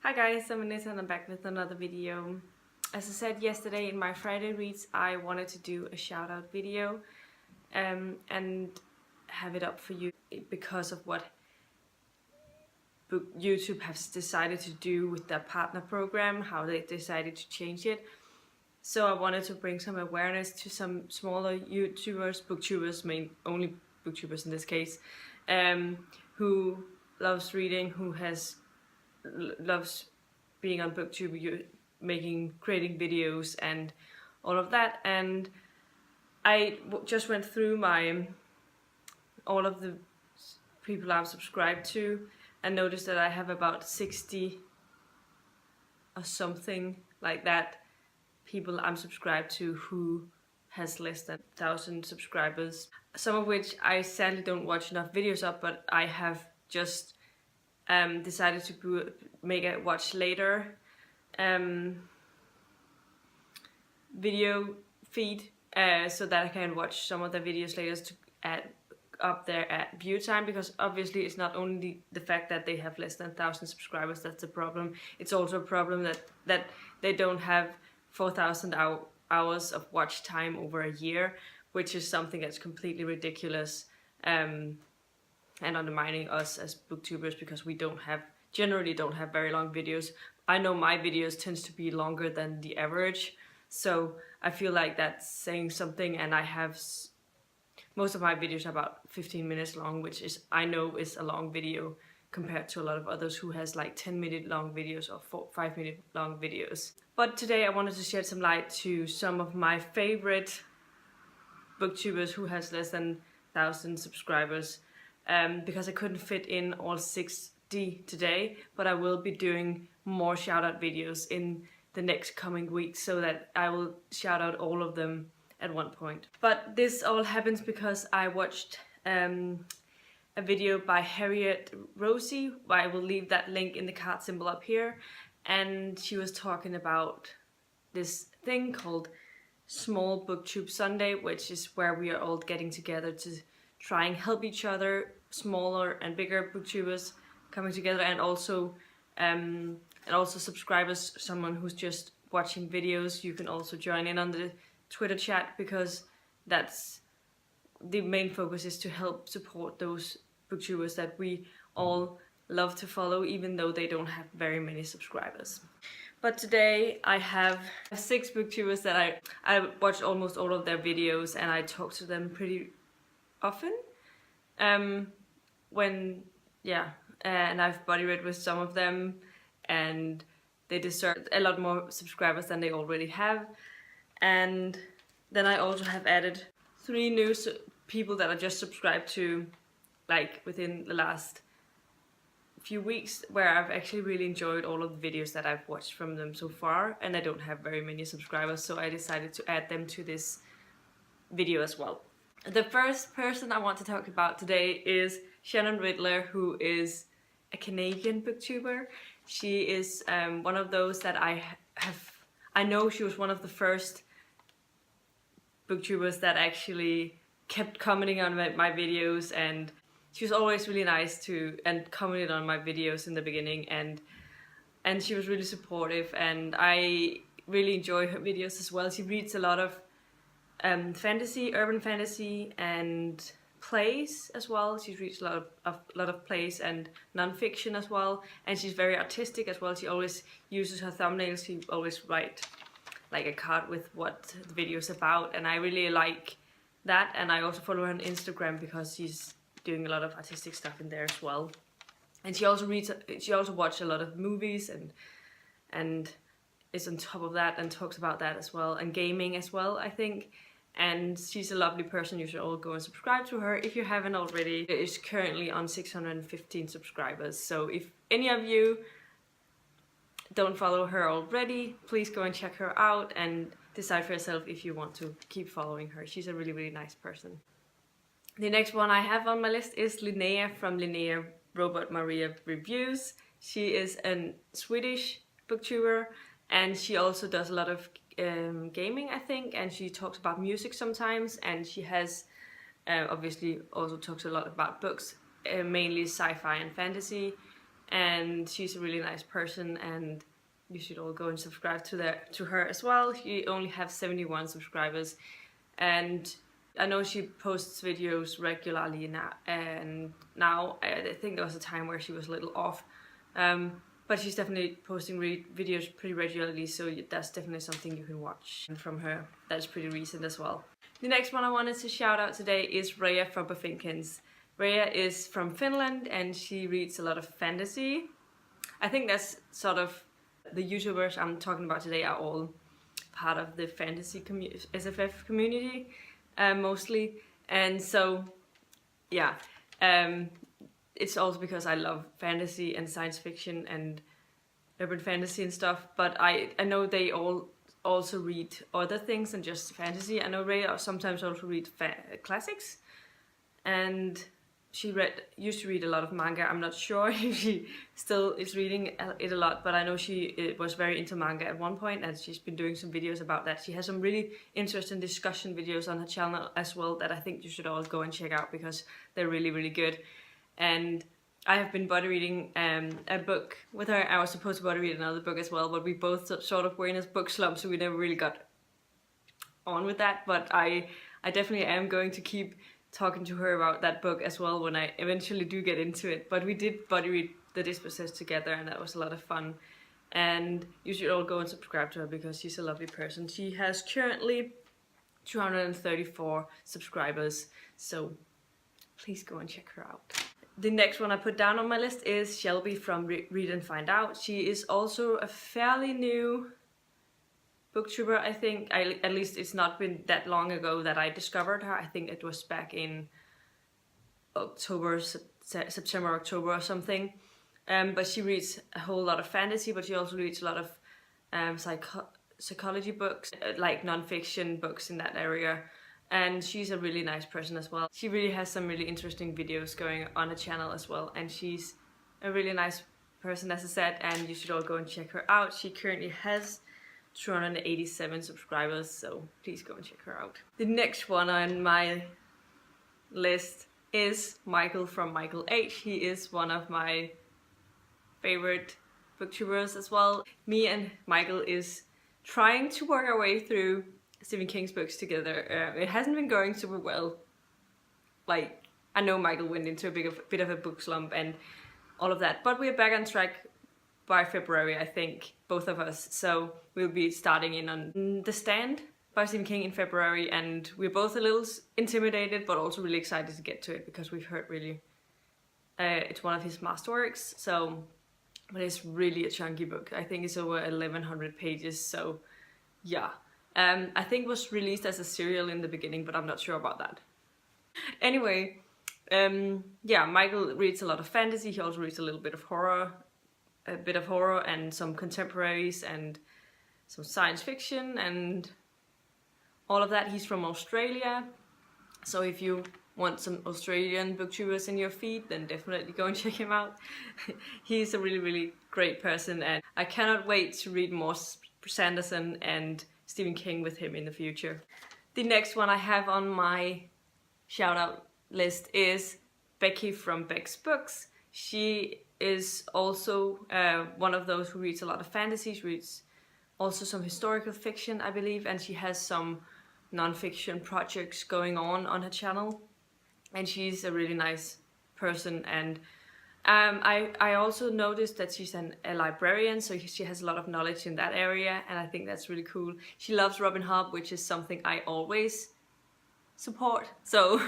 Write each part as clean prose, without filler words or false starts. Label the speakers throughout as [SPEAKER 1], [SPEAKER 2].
[SPEAKER 1] Hi guys, I'm Anita and I'm back with another video. As I said yesterday in my Friday reads, I wanted to do a shout out video and have it up for you because of what YouTube has decided to do with their partner program, how they decided to change it. So I wanted to bring some awareness to some smaller YouTubers, booktubers, only booktubers in this case, who loves reading, who loves being on Booktube, creating videos and all of that. And I just went through all of the people I'm subscribed to and noticed that I have about 60 or something like that people I'm subscribed to who has less than 1,000 subscribers. Some of which I sadly don't watch enough videos of, but I have just decided to make a watch later video feed so that I can watch some of the videos later to add up there at view time, because obviously it's not only the fact that they have less than 1,000 subscribers that's a problem, it's also a problem that they don't have 4,000 hours of watch time over a year, which is something that's completely ridiculous and undermining us as booktubers, because we generally don't have very long videos. I know my videos tends to be longer than the average, so I feel like that's saying something, and I have most of my videos are about 15 minutes long, which I know is a long video compared to a lot of others who has like 10-minute long videos or 5-minute long videos. But today I wanted to shed some light to some of my favorite booktubers who has less than 1,000 subscribers, because I couldn't fit in all 60 today, but I will be doing more shout out videos in the next coming weeks so that I will shout out all of them at one point. But this all happens because I watched a video by Harriet Rosie. I will leave that link in the card symbol up here, and she was talking about this thing called Small Booktube Sunday, which is where we are all getting together to try and help each other, smaller and bigger booktubers coming together, and also subscribers, someone who's just watching videos. You can also join in on the Twitter chat, because that's the main focus, is to help support those booktubers that we all love to follow, even though they don't have very many subscribers. But today I have 6 booktubers that I watched almost all of their videos, and I talk to them pretty often. And I've body read with some of them, and they deserve a lot more subscribers than they already have. And then I also have added 3 new people that I just subscribed to, like within the last few weeks, where I've actually really enjoyed all of the videos that I've watched from them so far, and I don't have very many subscribers, so I decided to add them to this video as well. The first person I want to talk about today is Shannon Riddler, who is a Canadian booktuber. She is one of those that I know she was one of the first booktubers that actually kept commenting on my videos, and she was always really nice and commented on my videos in the beginning, and she was really supportive, and I really enjoy her videos as well. She reads a lot of fantasy, urban fantasy, and plays as well. She reads a lot of plays and non-fiction as well, and she's very artistic as well. She always uses her thumbnails. She always write like a card with what the video is about, and I really like that. And I also follow her on Instagram because she's doing a lot of artistic stuff in there as well. And she also watches a lot of movies and is on top of that and talks about that as well, and gaming as well, I think. And she's a lovely person. You should all go and subscribe to her if you haven't already. It is currently on 615 subscribers, so if any of you don't follow her already, please go and check her out and decide for yourself if you want to keep following her. She's a really, really nice person. The next one I have on my list is Linnea from Linnea Robot Maria Reviews. She is a Swedish booktuber, and she also does a lot of gaming, I think, and she talks about music sometimes, and she has obviously also talks a lot about books, mainly sci-fi and fantasy, and she's a really nice person, and you should all go and subscribe to her as well. She only has 71 subscribers, and I know she posts videos regularly now, and now I think there was a time where she was a little off, but she's definitely posting videos pretty regularly, so that's definitely something you can watch from her. That's pretty recent as well. The next one I wanted to shout out today is Raya from Buffinkins. Raya is from Finland and she reads a lot of fantasy. I think that's sort of the YouTubers I'm talking about today are all part of the fantasy SFF community, mostly. And so, yeah, it's also because I love fantasy and science fiction and urban fantasy and stuff, but I know they all also read other things than just fantasy. I know Raya sometimes also read classics, and she used to read a lot of manga. I'm not sure if she still is reading it a lot, but I know she was very into manga at one point, and she's been doing some videos about that. She has some really interesting discussion videos on her channel as well that I think you should all go and check out because they're really, really good. And I have been buddy reading a book with her. I was supposed to buddy read another book as well, but we both sort of were in a book slump, so we never really got on with that. But I definitely am going to keep talking to her about that book as well when I eventually do get into it. But we did buddy read The Dispossessed together, and that was a lot of fun. And you should all go and subscribe to her because she's a lovely person. She has currently 234 subscribers, so please go and check her out. The next one I put down on my list is Shelby from Read and Find Out. She is also a fairly new booktuber, I think. At least it's not been that long ago that I discovered her. I think it was back in September, October or something. But she reads a whole lot of fantasy, but she also reads a lot of psychology books, like non-fiction books in that area. And she's a really nice person as well. She really has some really interesting videos going on her channel as well. And she's a really nice person, as I said, and you should all go and check her out. She currently has 287 subscribers, so please go and check her out. The next one on my list is Michael from Michael H. He is one of my favorite booktubers as well. Me and Michael is trying to work our way through Stephen King's books together. It hasn't been going super well. Like, I know Michael went into a bit of a book slump and all of that, but we're back on track by February, I think, both of us. So we'll be starting in on The Stand by Stephen King in February, and we're both a little intimidated, but also really excited to get to it because we've heard really, it's one of his masterworks. So, but it's really a chunky book. I think it's over 1100 pages. So, yeah. I think it was released as a serial in the beginning, but I'm not sure about that. Anyway, yeah, Michael reads a lot of fantasy. He also reads a little bit of horror, and some contemporaries and some science fiction and all of that. He's from Australia, so if you want some Australian booktubers in your feed, then definitely go and check him out. He's a really, really great person, and I cannot wait to read more Sanderson and Stephen King with him in the future. The next one I have on my shout out list is Becky from Pecks Books. She is also one of those who reads a lot of fantasy. She reads also some historical fiction, I believe, and she has some non-fiction projects going on her channel. And she's a really nice person, and I also noticed that she's a librarian, so she has a lot of knowledge in that area, and I think that's really cool. She loves Robin Hobb, which is something I always support, so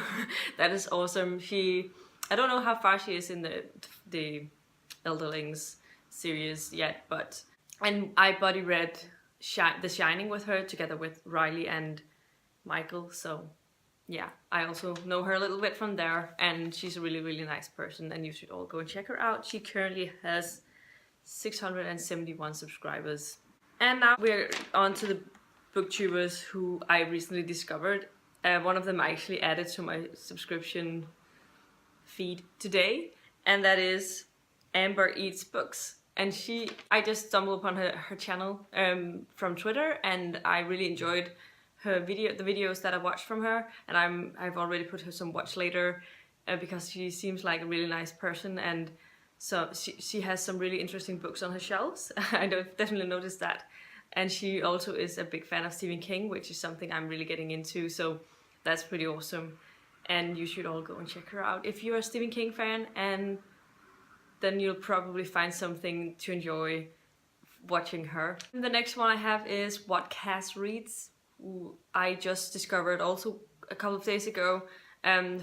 [SPEAKER 1] that is awesome. I don't know how far she is in the Elderlings series yet, and I buddy read The Shining with her together with Riley and Michael, so yeah, I also know her a little bit from there, and she's a really, really nice person, and you should all go and check her out. She currently has 671 subscribers. And now we're on to the booktubers who I recently discovered. One of them I actually added to my subscription feed today, and that is Amber Eats Books. And I just stumbled upon her channel from Twitter, and I really enjoyed the videos that I watched from her, and I've already put her some watch later because she seems like a really nice person, and So she has some really interesting books on her shelves. I definitely noticed that. And she also is a big fan of Stephen King, which is something I'm really getting into. So that's pretty awesome. And you should all go and check her out if you're a Stephen King fan, and then you'll probably find something to enjoy watching her. And the next one I have is Whatcast Reads, who I just discovered also a couple of days ago,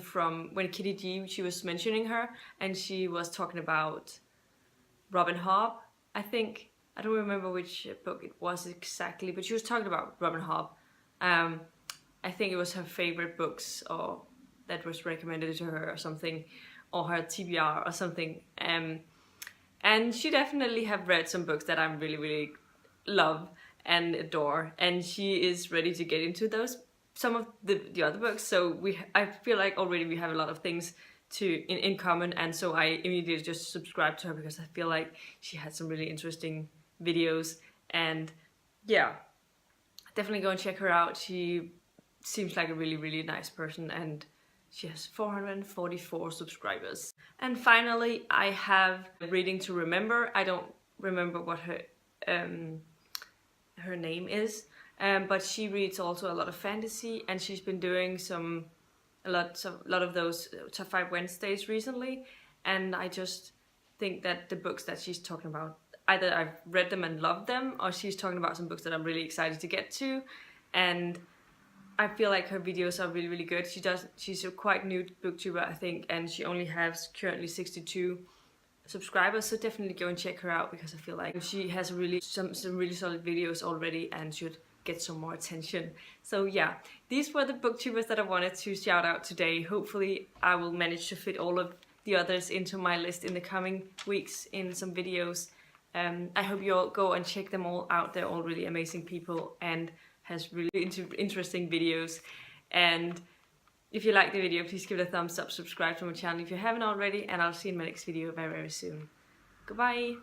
[SPEAKER 1] from when Kitty G, she was mentioning her, and she was talking about Robin Hobb, I think. I don't remember which book it was exactly, but she was talking about Robin Hobb. I think it was her favorite books, or that was recommended to her or something, or her TBR or something. And she definitely have read some books that I really, really love and adore, and she is ready to get into some of the other books. So I feel like already we have a lot of things in common, and so I immediately just subscribed to her because I feel like she had some really interesting videos. And yeah, definitely go and check her out. She seems like a really, really nice person, and she has 444 subscribers. And finally, I have Reading to Remember. I don't remember what her name is, but she reads also a lot of fantasy, and she's been doing a lot of those Top 5 Wednesdays recently. And I just think that the books that she's talking about, either I've read them and loved them, or she's talking about some books that I'm really excited to get to. And I feel like her videos are really, really good. She's a quite new booktuber, I think, and she only has currently 62 subscribers, so definitely go and check her out, because I feel like she has some really solid videos already and should get some more attention. So yeah, these were the booktubers that I wanted to shout out today. Hopefully I will manage to fit all of the others into my list in the coming weeks in some videos. I hope you all go and check them all out. They're all really amazing people and has really interesting videos. And if you like the video, please give it a thumbs up, subscribe to my channel if you haven't already, and I'll see you in my next video very, very soon. Goodbye!